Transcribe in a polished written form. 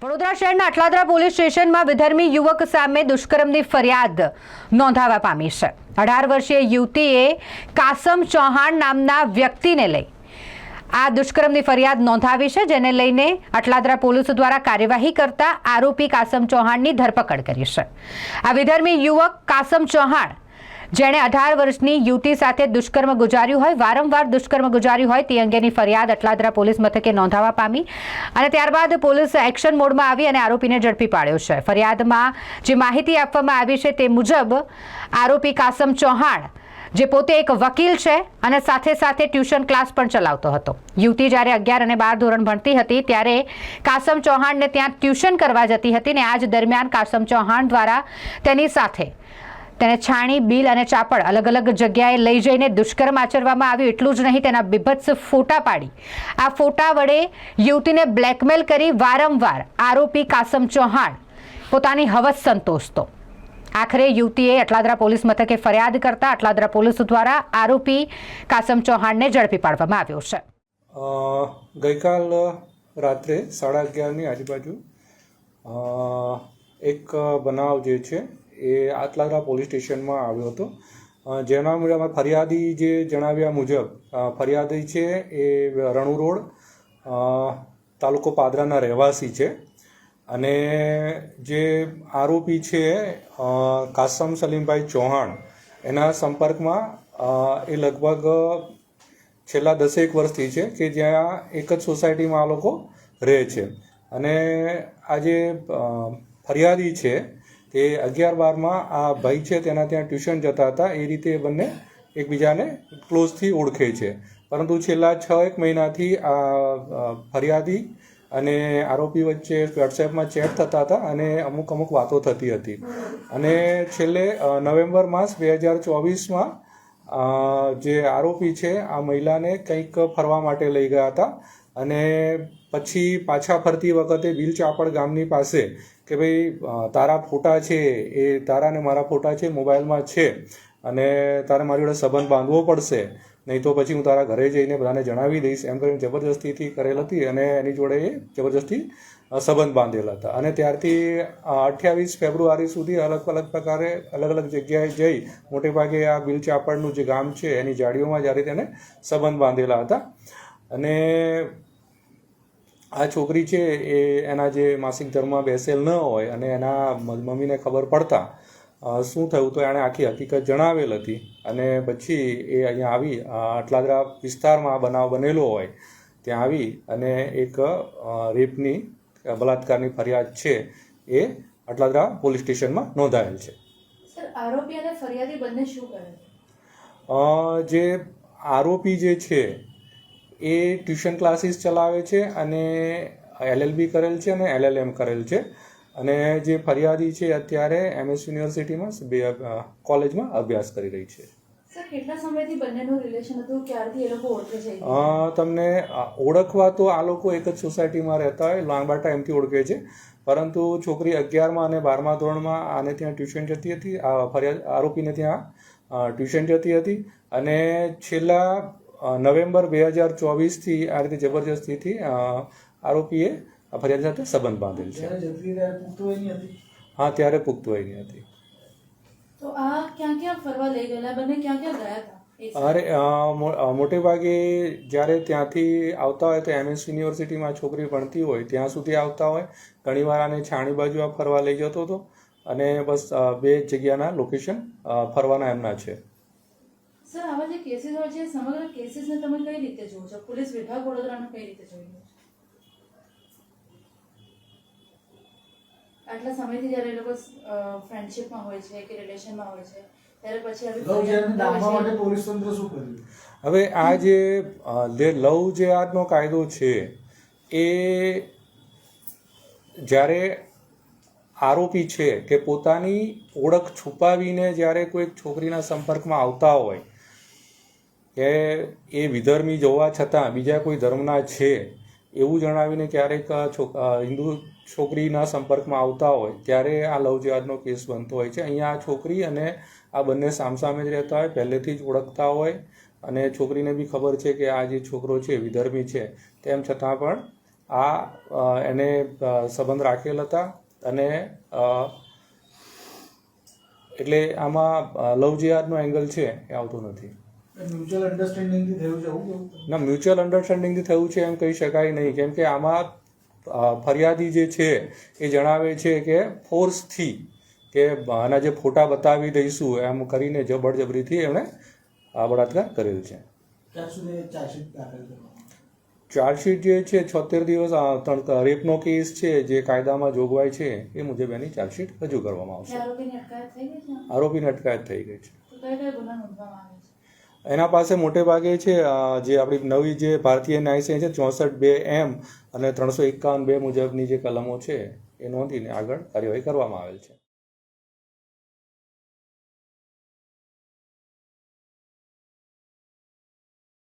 વડોદરા શહેરના અટલાદરા પોલીસ સ્ટેશનમાં વિધર્મી યુવક સામે દુષ્કર્મની ફરિયાદ નોંધાવા પામી છે। 18 વર્ષીય યુવતીએ કાસમ ચૌહાણ નામના વ્યક્તિને લઈ આ દુષ્કર્મની ફરિયાદ નોંધાવી છે, જેને લઈને અટલાદરા પોલીસ દ્વારા કાર્યવાહી કરતા આરોપી કાસમ ચૌહાણની ધરપકડ કરી છે। આ વિધર્મી યુવક કાસમ ચૌહાણ જેણે 18 વર્ષની યુવતી સાથે દુષ્કર્મ ગુજાર્યું હોય, વારંવાર દુષ્કર્મ ગુજાર્યું હોય તે અંગેની ફરિયાદ અટલાદરા પોલીસ મથકે નોંધાવા પામી અને ત્યારબાદ પોલીસ એક્શન મોડમાં આવી અને આરોપીને ઝડપી પાડ્યો છે। ફરિયાદમાં જે માહિતી આપવામાં આવી છે તે મુજબ આરોપી કાસમ ચૌહાણ જે પોતે એક વકીલ છે અને સાથે સાથે ટ્યુશન ક્લાસ પણ ચલાવતો હતો। યુવતી જ્યારે 11 અને 12 ધોરણ ભણતી હતી ત્યારે કાસમ ચૌહાણને ત્યાં ટ્યુશન કરવા જતી હતી ને આ જ દરમિયાન કાસમ ચૌહાણ દ્વારા તેની સાથે તેને છાણી, બીલ અને ચાપડ અલગ અલગ જગ્યાએ લઈ જઈને દુષ્કર્મ આચરવામાં આવ્યું। એટલું જ નહીં, તેના બીભત્સ ફોટા પાડી આ ફોટા વડે યુવતીને બ્લેકમેલ કરી વારંવાર આરોપી કાસમ ચૌહાણ પોતાની હવસ સંતોષતો। આખરે યુવતીએ અટલાદરા પોલીસ મથકે ફરિયાદ કરતા અટલાદરા પોલીસ દ્વારા આરોપી કાસમ ચૌહાણને ઝડપી પાડવામાં આવ્યો છે। ગઈકાલ રાત્રે 11:30ની આજુબાજુ એક બનાવ જે છે એ અટલાદરા પોલીસ સ્ટેશનમાં આવ્યો હતો, જેના મુજબ ફરિયાદી જે જણાવ્યા મુજબ ફરિયાદી છે એ રણુ રોડ તાલુકો પાદરાના રહેવાસી છે અને જે આરોપી છે કાસમ સલીમભાઈ ચૌહાણ એના સંપર્કમાં એ લગભગ છેલ્લા 10 વર્ષથી છે કે જ્યાં એક જ સોસાયટીમાં આ લોકો રહે છે અને આ જે ફરિયાદી છે તે 11-12માં આ ભાઈ છે તેના ત્યાં ટ્યુશન જતા હતા। એ રીતે બંને એકબીજાને ક્લોઝથી ઓળખે છે, પરંતુ છેલ્લા 6-1 મહિનાથી આ ફરિયાદી અને આરોપી વચ્ચે વોટ્સએપમાં ચેટ થતા હતા અને અમુક વાતો થતી હતી અને છેલ્લે નવેમ્બર માસ 2024માં જે આરોપી છે આ મહિલાને કંઈક ફરવા માટે લઈ ગયા હતા અને પછી પાછા ફરતી વખતે બિલ ચાપડ ગામની પાસે કે ભાઈ તારા ફોટા છે એ તારા ને મારા ફોટા છે મોબાઈલમાં છે અને તારે મારી જોડે સંબંધ બાંધવો પડશે, નહીં તો પછી હું તારા ઘરે જઈને બધાને જણાવી દઈશ એમ કરીને જબરજસ્તીથી કરેલ હતી અને એની જોડે એ જબરજસ્તી સંબંધ બાંધેલા હતા અને ત્યારથી 28 ફેબ્રુઆરી સુધી અલગ પ્રકારે અલગ જગ્યાએ જઈ મોટે ભાગે આ બિલ ચાપડનું જે ગામ છે એની જાડીઓમાં જ્યારે તેને સંબંધ બાંધેલા હતા અને આ છોકરી છે એ એના જે માસિક ધર્મમાં બેસેલ ન હોય અને એના મમ્મીને ખબર પડતા શું થયું તો એણે આખી હકીકત જણાવેલ હતી અને પછી એ અહીંયા આવી અટલાદરા વિસ્તારમાં બનાવ બનેલો હોય ત્યાં આવી અને એક રેપની બલાત્કારની ફરિયાદ છે એ અટલાદરા પોલીસ સ્ટેશનમાં નોંધાયેલ છે। સર, આરોપી અને ફરિયાદી બંને શું કરે છે? જે આરોપી જે છે એ ટ્યુશન ક્લાસીસ ચલાવે છે અને LLB કરેલ છે અને LLM કરેલ છે અને જે ફરિયાદી છે અત્યારે MS યુનિવર્સિટીમાં કોલેજમાં અભ્યાસ કરી રહી છે। સર, કેટલા સમયથી બંનેનું રિલેશન હતું? ક્યારથી એ લોકો ઓળખે છે? તમને ઓળખવા તો આ લોકો એક જ સોસાયટીમાં રહેતા હોય, લાંબા ટાઈમથી ઓળખે છે, પરંતુ છોકરી 11માં અને 12મા ધોરણમાં આને ત્યાં ટ્યુશન જતી હતી, આરોપીને ત્યાં ટ્યુશન જતી હતી અને છેલ્લા નવેમ્બર 2024થી આ રીતે જબરજસ્તીથી આરોપીએ ફરિયાદ સાથે સંબંધ બાંધેલ છે। હા, ત્યારે પુખ્ત વયની હતી। તો આ ક્યાં ફરવા લઈ ગયેલા? બંને ક્યાં ગયા હતા? અરે મોટે ભાગે જ્યારે ત્યાંથી આવતા હોય તો MS યુનિવર્સિટીમાં છોકરી ભણતી હોય ત્યાં સુધી આવતા હોય, ઘણીવાર આને છાણી બાજુ આ ફરવા લઈ જતો હતો અને બસ 2 જગ્યાના લોકેશન ફરવાના એમના છે। સર, આવા જે કેસીસ હોય છે સમગ્ર કેસીસને તમે કઈ રીતે જોવો છો? પોલીસ વિભાગ વડોદરાને કઈ રીતે જોઈ રહ્યો છે? આટલા સમયથી જ્યારે એ લોકો ફ્રેન્ડશિપમાં હોય છે કે રિલેશનમાં હોય છે ત્યારે પછી હવે આ જે લવ જેહાદનો કાયદો છે એ જ્યારે આરોપી છે કે પોતાની ઓળખ છુપાવીને જ્યારે કોઈ છોકરીના સંપર્કમાં આવતા હોય કે એ વિધર્મી જોવા છતાં બીજા કોઈ ધર્મના છે એવું જણાવીને ક્યારેક હિન્દુ છોકરીના સંપર્કમાં આવતા હોય ત્યારે આ લવ જેહાદનો કેસ બનતો હોય છે। અહીંયા આ છોકરી અને આ બંને સામસામે જ રહેતા હોય, પહેલેથી જ ઓળખતા હોય અને છોકરીને બી ખબર છે કે આ જે છોકરો છે વિધર્મી છે, તેમ છતાં પણ એને સંબંધ રાખેલ હતા અને એટલે આમાં લવ જિહાદનો એંગલ છે એ આવતો નથી. મ્યુચ્યુઅલ અન્ડરસ્ટેન્ડિંગથી થયું છે એવું કેવું? ના, મ્યુચ્યુઅલ અન્ડરસ્ટેન્ડિંગથી થયું છે એમ કહી શકાય નહીં, કેમ કે આમાં ફરિયાદી જે છે એ જણાવે છે કે ફોર્સથી કે આના જે ફોટા બતાવી દઈશું એમ કરીને જબરજબરીથી એમણે આ બળાત્કાર કરેલ છે. ક્યાં સુધી ચાર્જશીટ દાખલ કરવામાં? ચાર્જશીટ જે છે 76 દિવસ રેપનો કેસ છે જે કાયદામાં જોગવાઈ છે એ મુજબ એની ચાર્જશીટ રજૂ કરવામાં આવશે. આરોપીની અટકાયત થઈ ગઈ છે? આરોપીની અટકાયત થઈ ગઈ છે. તો કયા કયા ગુના નોંધવામાં આવે છે? એના પાસે મોટે ભાગે છે જે આપણી નવી જે ભારતીય ન્યાય સંહિતા 64(2) અને 351(2) મુજબની જે કલમો છે એ નોંધીને આગળ કાર્યવાહી કરવામાં આવેલ છે.